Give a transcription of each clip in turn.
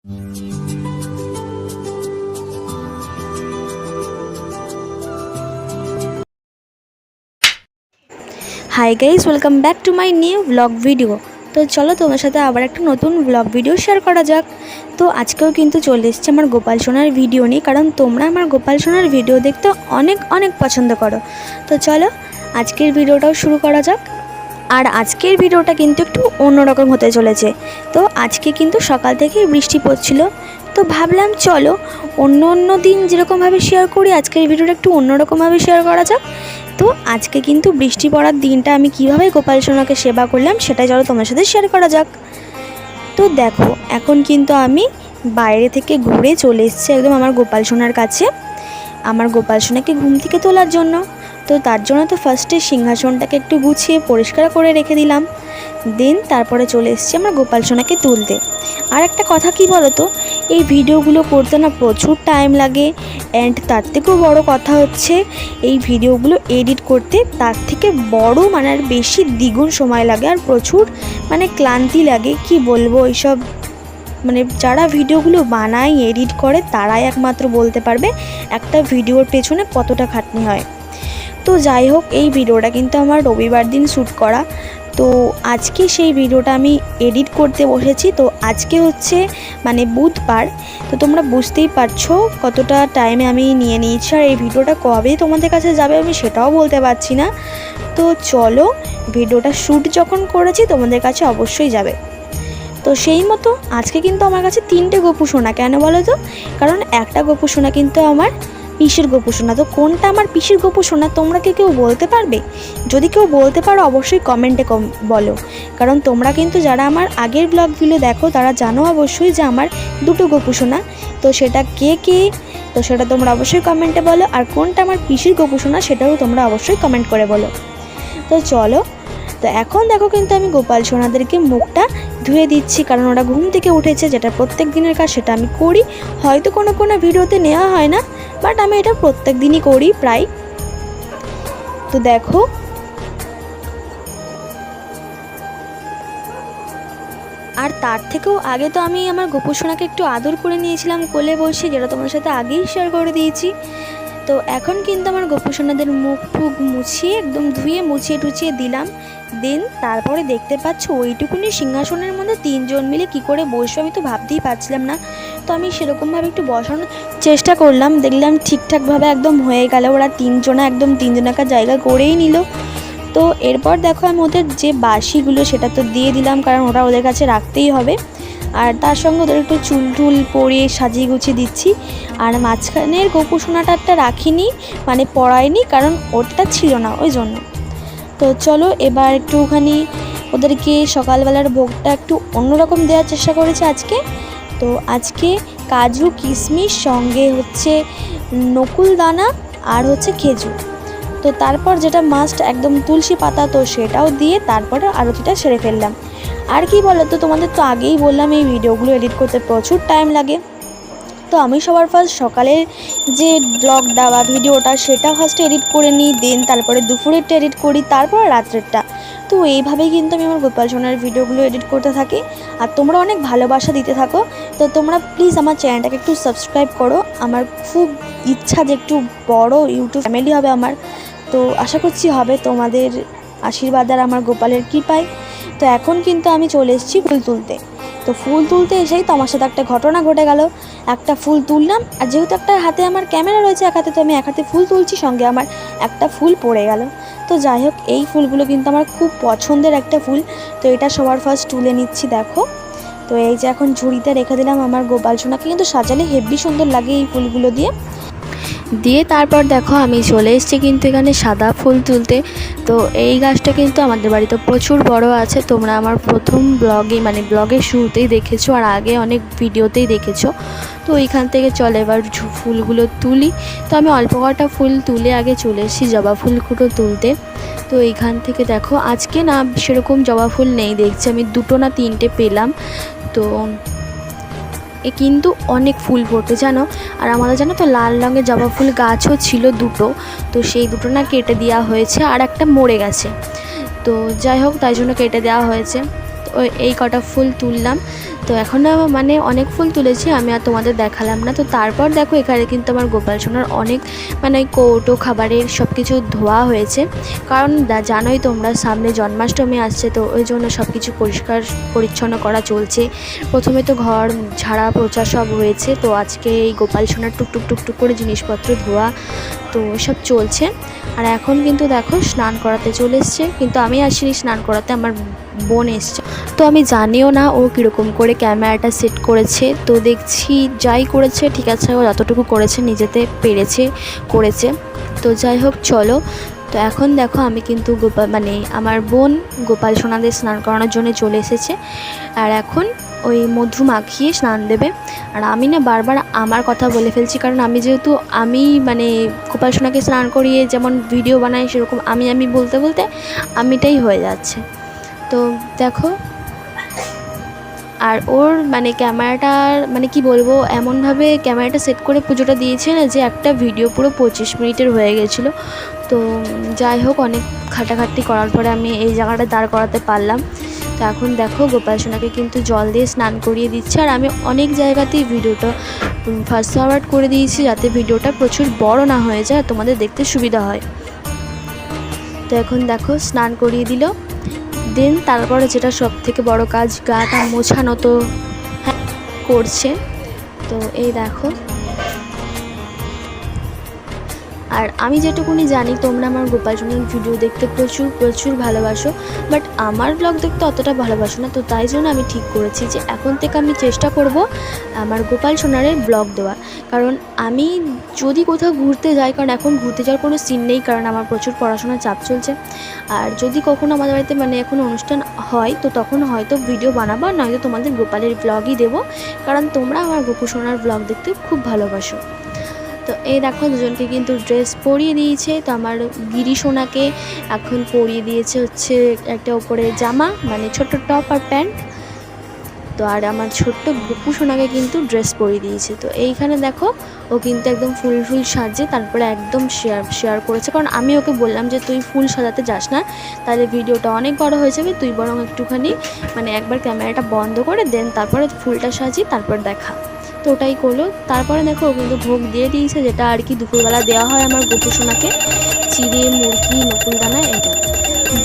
Hi guys, welcome back to my new blog video. তো চলো তোমার সাথে আবার একটা নতুন ব্লগ ভিডিও শেয়ার করা যাক। তো আজকেও কিন্তু চলে এসেছে আমার গোপাল সোনার ভিডিও নিয়ে, কারণ তোমরা আমার গোপাল সোনার ভিডিও দেখতে অনেক অনেক পছন্দ করো। তো চলো আজকের ভিডিওটাও শুরু করা যাক। আর আজকের ভিডিওটা কিন্তু একটু অন্যরকম হতে চলেছে। তো আজকে কিন্তু সকাল থেকেই বৃষ্টি পড়ছিল, তো ভাবলাম চলো অন্য দিন যেরকমভাবে শেয়ার করি আজকের ভিডিওটা একটু অন্যরকমভাবে শেয়ার করা যাক। তো আজকে কিন্তু বৃষ্টি পড়ার দিনটা আমি কিভাবে গোপাল সোনাকে সেবা করলাম সেটাই চলো তোমার সাথে শেয়ার করা যাক। তো দেখো এখন কিন্তু আমি বাইরে থেকে ঘুরে চলে এসেছি একদম আমার গোপাল সোনার কাছে, আমার গোপাল সোনাকে ঘুম থেকে তোলার জন্য। তো তার জন্য তো ফার্স্টে সিংহাসনটাকে একটু গুছিয়ে পরিষ্কার করে রেখে দিলাম, দেন তারপরে চলে এসেছি আমার গোপাল সোনাকে তুলতে। আর একটা কথা কি বলো তো, এই ভিডিওগুলো করতে না প্রচুর টাইম লাগে, অ্যান্ড তার থেকেও বড় কথা হচ্ছে এই ভিডিওগুলো এডিট করতে তার থেকে বড় মানে আর বেশি দ্বিগুণ সময় লাগে, আর প্রচুর মানে ক্লান্তি লাগে। কি বলবো, এইসব মানে যারা ভিডিওগুলো বানায় এডিট করে তারাই একমাত্র বলতে পারবে একটা ভিডিওর পেছনে কতটা খাটনি হয়। তো যাই হোক, এই ভিডিওটা কিন্তু আমার রবিবার দিন শ্যুট করা, তো আজকে সেই ভিডিওটা আমি এডিট করতে বসেছি। তো আজকে হচ্ছে মানে বুধবার, তো তোমরা বুঝতেই পারছো কতটা টাইমে আমি নিয়ে নিয়েছি, আর এই ভিডিওটা কবে তোমাদের কাছে যাবে আমি সেটাও বলতে পারছি না। তো চলো ভিডিওটা শ্যুট যখন করেছি তোমাদের কাছে অবশ্যই যাবে। তো সেই মতো আজকে কিন্তু আমার কাছে 3টে গোপু সোনা। কেন বলো তো, কারণ একটা গোপু সোনা কিন্তু আমার পিসির গোপু সোনা। তো কোনটা আমার পিসির গোপু সোনা তোমরা কি কেউ বলতে পারবে? যদি কেউ বলতে পারো অবশ্যই কমেন্টে বলো, কারণ তোমরা কিন্তু যারা আমার আগের ব্লগগুলো দেখো তারা জানো অবশ্যই যে আমার 2টো গোপু সোনা। তো সেটা কে তো সেটা তোমরা অবশ্যই কমেন্টে বলো, আর কোনটা আমার পিসির গোপু সোনা সেটাও তোমরা অবশ্যই কমেন্ট করে বলো। তো চলো, তো এখন দেখো কিন্তু আমি গোপাল সোনাদেরকে মুখটা ধুয়ে দিচ্ছি, কারণ ওরা ঘুম থেকে উঠেছে, যেটা প্রত্যেক দিনের কাজ সেটা আমি করি। হয়তো কোনো ভিডিওতে নেওয়া হয় না, বাট আমি এটা প্রত্যেক দিনই করি প্রায়। তো দেখো আর তার থেকেও আগে তো আমি আমার গোপু সোনাকে একটু আদর করে নিয়েছিলাম কোলে বসে, যেটা তোমার সাথে আগেই শেয়ার করে দিয়েছি। তো এখন কিন্তু আমার গোপু সোনাদের মুখ টুক মুছিয়ে একদম ধুয়ে মুছিয়ে টুছিয়ে দিলাম, দেন তারপরে দেখতে পাচ্ছ ওইটুকুনি সিংহাসনের মধ্যে 3জন মিলে কি করে বসবে আমি তো ভাবতেই পারছিলাম না। তো আমি সেরকমভাবে একটু বসানোর চেষ্টা করলাম, দেখলাম ঠিকঠাকভাবে একদম হয়ে গেল, ওরা 3জনা একদম 3জনাকার জায়গা করেই নিল। তো এরপর দেখো আমি ওদের যে বাসিগুলো সেটা তো দিয়ে দিলাম, কারণ ওরা ওদের কাছে রাখতেই হবে, আর তার সঙ্গে ওদের একটু চুল টুল পরিয়ে সাজিয়ে গুছিয়ে দিচ্ছি। আর মাঝখানের গোপু সোনাটারটা রাখিনি, মানে পরাইনি, কারণ ওটা ছিল না ওই জন্য। তো চলো এবার একটুখানি ওদেরকে সকালবেলার ভোগটা একটু অন্যরকম দেওয়ার চেষ্টা করেছি আজকে। তো আজকে কাজু কিশমিশ সঙ্গে হচ্ছে নকুল দানা আর হচ্ছে খেজুর, তো তারপর যেটা মাস্ট একদম তুলসী পাতা, তো সেটাও দিয়ে তারপরে আরতিটা সেরে ফেললাম। আর কি বলো তো, তোমাদের তো আগেই বললাম এই ভিডিওগুলো এডিট করতে প্রচুর টাইম লাগে। তো আমি সবার ফার্স্ট সকালের যে ব্লগটা বা ভিডিওটা সেটা ফার্স্ট এডিট করে নিই, দেন তারপরে দুপুরেরটা এডিট করি, তারপর রাত্রেরটা। তো এইভাবেই কিন্তু আমি আমার গোপাল সোনার ভিডিওগুলো এডিট করতে থাকি, আর তোমরা অনেক ভালোবাসা দিতে থাকো। তো তোমরা প্লিজ আমার চ্যানেলটাকে একটু সাবস্ক্রাইব করো, আমার খুব ইচ্ছা যে একটু বড় ইউটিউব ফ্যামিলি হবে আমার। তো আশা করছি হবে তোমাদের আশীর্বাদ আর আমার গোপালের কৃপায়। তো এখন কিন্তু আমি চলে এসেছি ফুল তুলতে। তো ফুল তুলতে এসেই তো আমার সাথে একটা ঘটনা ঘটে গেল। একটা ফুল তুললাম, আর যেহেতু একটা হাতে আমার ক্যামেরা রয়েছে এক হাতে, তো আমি এক হাতে ফুল তুলছি, সঙ্গে আমার একটা ফুল পড়ে গেল। তো যাই হোক, এই ফুলগুলো কিন্তু আমার খুব পছন্দের একটা ফুল, তো এটা সবার ফার্স্ট তুলে নিচ্ছি দেখো। তো এই যে এখন ঝুড়িতে রেখে দিলাম, আমার গোপাল সোনাকে কিন্তু সাজালে হেব্বি সুন্দর লাগে এই ফুলগুলো দিয়ে তারপর দেখো আমি চলে এসেছি কিন্তু এখানে সাদা ফুল তুলতে। তো এই গাছটা কিন্তু আমাদের বাড়িতে প্রচুর বড় আছে, তোমরা আমার প্রথম ব্লগে মানে ব্লগের শুরুতেই দেখেছো, আর আগে অনেক ভিডিওতেই দেখেছো। তো এইখান থেকে চলে এবার ফুলগুলো তুলি। তো আমি অল্প কটা ফুল তুলে আগে চলে এসেছি জবা ফুলগুলো তুলতে। তো এইখান থেকে দেখো আজকে না সেরকম জবা ফুল নেই, দেখছি আমি 2টো না 3টে পেলাম। তো কিন্তু অনেক ফুল ফোটে জানো, আর আমাদের জানো তো লাল রঙের জবা ফুল গাছও ছিল 2টো, তো সেই 2টো না কেটে দেওয়া হয়েছে, আর একটা মরে গেছে। তো যাই হোক তাই জন্য কেটে দেওয়া হয়েছে। তো এই কটা ফুল তুললাম। তো এখনও মানে অনেক ফুল তুলেছি, আমি আর তোমাদের দেখালাম না। তো তারপর দেখো এখানে কিন্তু আমার গোপাল সোনার অনেক মানে কৌটো খাবারের সব কিছু ধোয়া হয়েছে, কারণ জানোই তোমরা সামনে জন্মাষ্টমী আসছে, তো ওই জন্য সব কিছু পরিষ্কার পরিচ্ছন্ন করা চলছে। প্রথমে তো ঘর ঝাড়া পোছা সব হয়েছে, তো আজকে এই গোপাল সোনার টুকটুক টুকটুক করে জিনিসপত্র ধোয়া তো সব চলছে। আর এখন কিন্তু দেখো স্নান করাতে চলে এসছে, কিন্তু আমি আসিনি স্নান করাতে, আমার বোন এসছে। তো আমি জানিও না ও কীরকম করে ক্যামেরাটা সেট করেছে, তো দেখছি যাই করেছে ঠিক আছে, ও যতটুকু করেছে নিজেতে পেরেছে করেছে। তো যাই হোক চলো। তো এখন দেখো আমি কিন্তু মানে আমার বোন গোপাল সোনাদের স্নান করানোর জন্য চলে এসেছে, আর এখন ওই মধু মাখিয়ে স্নান দেবে। আর আমি না বারবার আমার কথা বলে ফেলছি, কারণ আমি যেহেতু আমি মানে গোপাল সোনাকে স্নান করিয়ে যেমন ভিডিও বানাই, সেরকম আমি বলতে বলতে আমিটাই হয়ে যাচ্ছে। তো দেখো, আর ওর মানে ক্যামেরাটার মানে কি বলবো, এমনভাবে ক্যামেরাটা সেট করে পুজোটা দিয়েছে না যে একটা ভিডিও পুরো 25 মিনিটের হয়ে গেছিলো। তো যাই হোক, অনেক খাটাখাটনি করার পরে আমি এই জায়গাটা দাঁড় করাতে পারলাম। তো এখন দেখো গোপাল সোনাকে কিন্তু জল দিয়ে স্নান করিয়ে দিচ্ছে, আর আমি অনেক জায়গাতেই ভিডিওটা ফাস্ট ফরওয়ার্ড করে দিয়েছি যাতে ভিডিওটা প্রচুর বড় না হয়ে যায়, তোমাদের দেখতে সুবিধা হয়। তো এখন দেখো স্নান করিয়ে দিল, দেন তারপরে যেটা সব থেকে বড় কাজ, গাটা মোছানো তো করছে। তো এই দেখো, আর আমি যেটুকুনি জানি তোমরা আমার গোপাল সোনার ভিডিও দেখতে প্রচুর প্রচুর ভালোবাসো, বাট আমার ব্লগ দেখতে অতটা ভালোবাসো না। তো তাই জন্য আমি ঠিক করেছি যে এখন থেকে আমি চেষ্টা করব আমার গোপাল সোনারের ব্লগ দেওয়ার, কারণ আমি যদি কোথাও ঘুরতে যাই, কারণ এখন ঘুরতে যাওয়ার কোনো সিন নেই, কারণ আমার প্রচুর পড়াশোনার চাপ চলছে। আর যদি কখনো আমাদের বাড়িতে মানে এখন অনুষ্ঠান হয়, তো তখন হয়তো ভিডিও বানাবো, নয়তো তোমাদের গোপালের ব্লগই দেবো, কারণ তোমরা আমার গোপু সোনার ব্লগ দেখতে খুব ভালোবাসো। তো এই দেখো দুজনকে কিন্তু ড্রেস পরিয়ে দিয়েছে। তো আমার গিরি সোনাকে এখন পরিয়ে দিয়েছে হচ্ছে একটা উপরে জামা, মানে ছোট্ট টপ আর প্যান্ট। তো আর আমার ছোট্ট গোপু সোনাকে কিন্তু ড্রেস পরিয়ে দিয়েছে। তো এইখানে দেখো ও কিন্তু একদম ফুল ফুল সাজে, তারপরে একদম শেয়ার করেছে, কারণ আমি ওকে বললাম যে তুই ফুল সাজাতে যাস না, তাহলে ভিডিওটা অনেক বড় হয়ে যাবে, তুই বরং একটুখানি মানে একবার ক্যামেরাটা বন্ধ করে দেন তারপরে ফুলটা সাজি, তারপর দেখা। তো ওটাই করলো। তারপরে দেখো ও কিন্তু ভোগ দিয়ে দিয়েছে, যেটা আর কি দুপুরবেলা দেওয়া হয় আমার গোপু সোনাকে, চিড়ে মুরগি নকুলদানা এটা।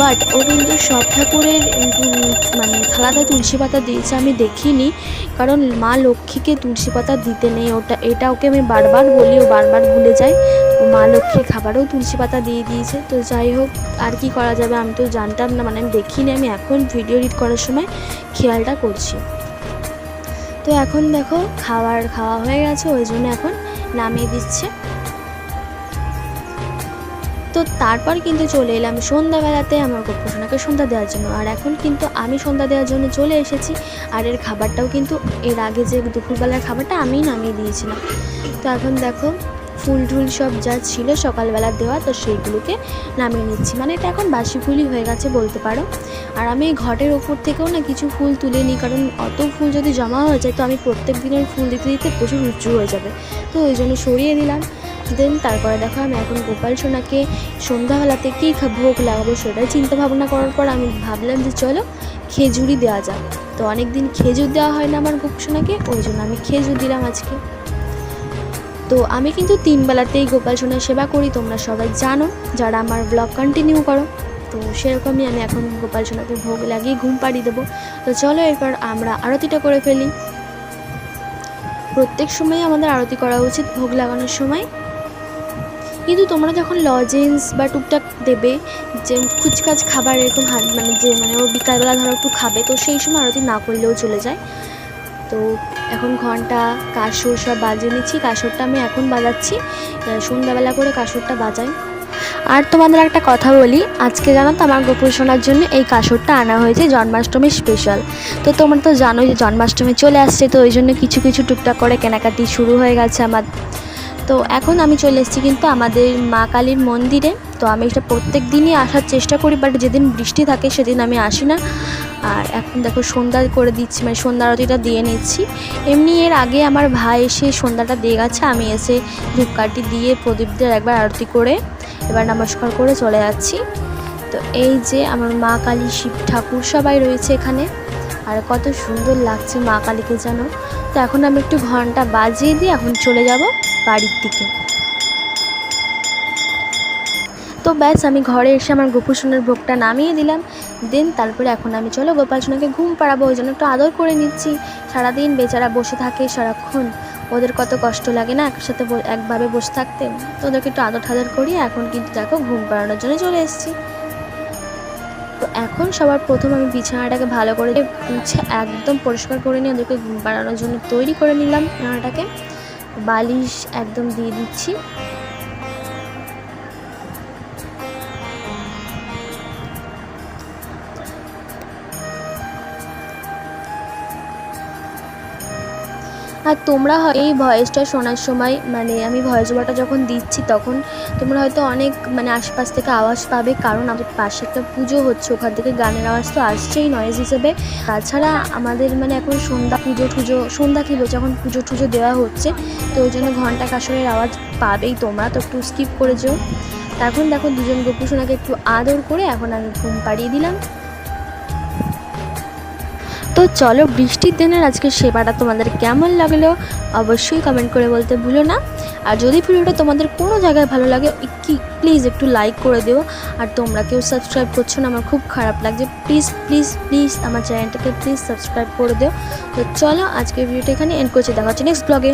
বাট ও কিন্তু সব ঠাকুরের মানে থালাতে তুলসী পাতা দিয়েছে আমি দেখিনি, কারণ মা লক্ষ্মীকে তুলসী পাতা দিতে নেই, এটা ওকে আমি বারবার বলি, ও বারবার ভুলে যায়। ও মা লক্ষ্মীর খাবারেও তুলসী পাতা দিয়ে দিয়েছে। তো যাই হোক, আর কি করা যাবে, আমি তো জানতাম না, মানে আমি দেখিনি, আমি এখন ভিডিও এডিট করার সময় খেয়ালটা করছি। তো এখন দেখো খাওয়া হয়ে গেছে, ওই জন্য এখন নামিয়ে দিচ্ছে। তো তারপর কিন্তু চলে এলাম সন্ধ্যাবেলাতে আমার গোপু সোনাকে সন্ধ্যা দেওয়ার জন্য। আর এখন কিন্তু আমি সন্ধ্যা দেওয়ার জন্য চলে এসেছি, আর এর খাবারটাও কিন্তু এর আগে যে দুপুরবেলার খাবারটা আমিই নামিয়ে দিয়েছিলাম। তো এখন দেখো ফুল টুল সব যা ছিল সকালবেলা দেওয়া, তো সেইগুলোকে নামিয়ে নিচ্ছি, মানে এটা এখন বাসি ফুলই হয়ে গেছে বলতে পারো। আর আমি ঘটের ওপর থেকেও না কিছু ফুল তুলে নিই, কারণ অত ফুল যদি জমা হয়ে যায় তো আমি প্রত্যেক দিনের ফুল দিতে দিতে প্রচুর উঁচু হয়ে যাবে, তো ওই জন্য সরিয়ে দিলাম। দেন তারপরে দেখো আমি এখন গোপাল সোনাকে সন্ধ্যাবেলাতে কী ভোগ লাগাবো সেটাই চিন্তা ভাবনা করার পর আমি ভাবলাম যে চলো খেজুরই দেওয়া যাক। তো অনেক দিন খেজুর দেওয়া হয় না আমার গোপু সোনাকে, ওই জন্য আমি খেজুর দিলাম আজকে। তো আমি কিন্তু 3 বেলাতেই গোপাল সোনার সেবা করি, তোমরা সবাই জানো যারা আমার ব্লগ কন্টিনিউ করো। তো সেরকমই আমি এখন গোপাল সোনাকে ভোগ লাগিয়ে ঘুম পাড়িয়ে দেবো। তো চলো এরপর আমরা আরতিটা করে ফেলি। প্রত্যেক সময় আমাদের আরতি করা উচিত ভোগ লাগানোর সময়, কিন্তু তোমরা যখন লজেন্স বা টুকটাক দেবে, যে কুচকাচ খাবার এরকম মানে যে মানে ও বিকালবেলা ধরো একটু খাবে, তো সেই সময় আরতি না করলেও চলে যায়। তো এখন ঘন্টা কাসর সব বাজিয়ে নিচ্ছি, কাসরটা আমি এখন বাজাচ্ছি, সন্ধ্যাবেলা করে কাসরটা বাজাই। আর তোমাদের একটা কথা বলি, আজকে জানো তো আমার গোপু সোনার জন্য এই কাসরটা আনা হয়েছে জন্মাষ্টমী স্পেশাল। তো তোমরা তো জানোই যে জন্মাষ্টমী চলে আসছে, তো ওই জন্য কিছু কিছু টুকটাক করে কেনাকাটি শুরু হয়ে গেছে আমার। তো এখন আমি চলে এসেছি কিন্তু আমাদের মা কালীর মন্দিরে। তো আমি এটা প্রত্যেক দিনই আসার চেষ্টা করি, বাট যেদিন বৃষ্টি থাকে সেদিন আমি আসি না। আর এখন দেখো সন্ধ্যা করে দিচ্ছি, মানে সন্ধ্যা আরতিটা দিয়ে নিচ্ছি। এমনি এর আগে আমার ভাই এসে সন্ধ্যাটা দিয়ে গেছে, আমি এসে ধূপকাঠি দিয়ে প্রদীপ দিয়ে একবার আরতি করে এবার নমস্কার করে চলে যাচ্ছি। তো এই যে আমার মা কালী শিব ঠাকুর সবাই রয়েছে এখানে। আর কত সুন্দর লাগছে মা কালীকে জানো। তো এখন আমি একটু ঘন্টা বাজিয়ে দিয়ে এখন চলে যাব বাড়ির দিকে। তো ব্যাস আমি ঘরে এসে আমার গোপু সোনার ভোগটা নামিয়ে দিলাম। দেন তারপরে এখন আমি চলো গোপাল সোনাকে ঘুম পাড়াবো, ওই জন্য একটু আদর করে নিচ্ছি। সারাদিন বেচারা বসে থাকে সারাক্ষণ, ওদের কত কষ্ট লাগে না একসাথে একভাবে বসে থাকতে। তো ওদেরকে একটু আদর ঠাদর করি, এখন কিন্তু দেখো ঘুম পাড়ানোর জন্য চলে এসেছি। তো এখন সবার প্রথম আমি বিছানাটাকে ভালো করে মুছে একদম পরিষ্কার করে নিয়ে ওদেরকে ঘুম পাড়ানোর জন্য তৈরি করে নিলাম। বিছানাটাকে বালিশ একদম দিয়ে দিচ্ছি। আর তোমরা এই ভয়েসটা শোনার সময় মানে আমি ভয়েস ওভারটা যখন দিচ্ছি তখন তোমরা হয়তো অনেক মানে আশপাশ থেকে আওয়াজ পাবে, কারণ আমাদের পাশে একটা পুজো হচ্ছে, ওখান থেকে গানের আওয়াজ তো আসছেই নয়েজ হিসেবে। তাছাড়া আমাদের মানে এখন সন্ধ্যা কী বলছে, এখন পুজো টুজো দেওয়া হচ্ছে, তো ওই জন্য ঘন্টা কাসরের আওয়াজ পাবেই তোমরা, তো একটু স্কিপ করে যেও। এখন দেখো দুজন গোপু সোনাকে একটু আদর করে এখন আমি ঘুম পাড়িয়ে দিলাম। তো চলো বৃষ্টির দিনের আজকে সেবাটা তোমাদের কেমন লাগলো অবশ্যই কমেন্ট করে বলতে ভুলো না। আর যদি ভিডিওটা তোমাদের কোনো জায়গায় ভালো লাগে প্লিজ একটু লাইক করে দিও। আর তোমরা কেউ সাবস্ক্রাইব করছো না, আমার খুব খারাপ লাগছে। প্লিজ প্লিজ প্লিজ আমার চ্যানেলটাকে প্লিজ সাবস্ক্রাইব করে দিও। তো চলো আজকের ভিডিওটা এখানে এন্ড করছি, দেখা হচ্ছে নেক্সট ব্লগে।